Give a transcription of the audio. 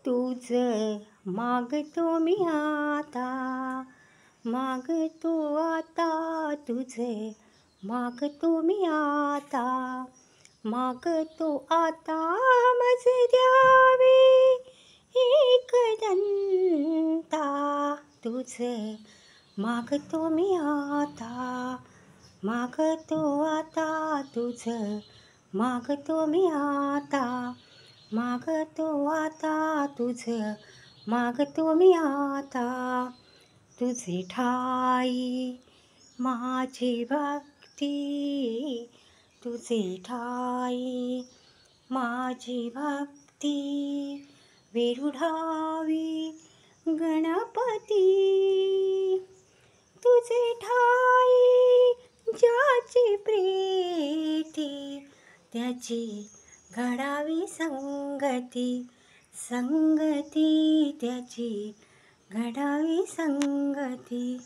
तुझ मागतो मी आता, मागतो आता तुझे, मागतो मी आता, मागतो आता माझे द्यावे एक दंता. तुझे मागतो मी आता, मागतो आता तुझे, मागतो मी आता, मागतो आता तुझं, मागतो मी आता. तुझी ठाई माझी भक्ती, तुझी ठाई माझी भक्ती, विरुढावी गणपती. तुझे ठाई ज्याची प्रीती, त्याची घडावी संगती, संगती त्याची घडावी संगती.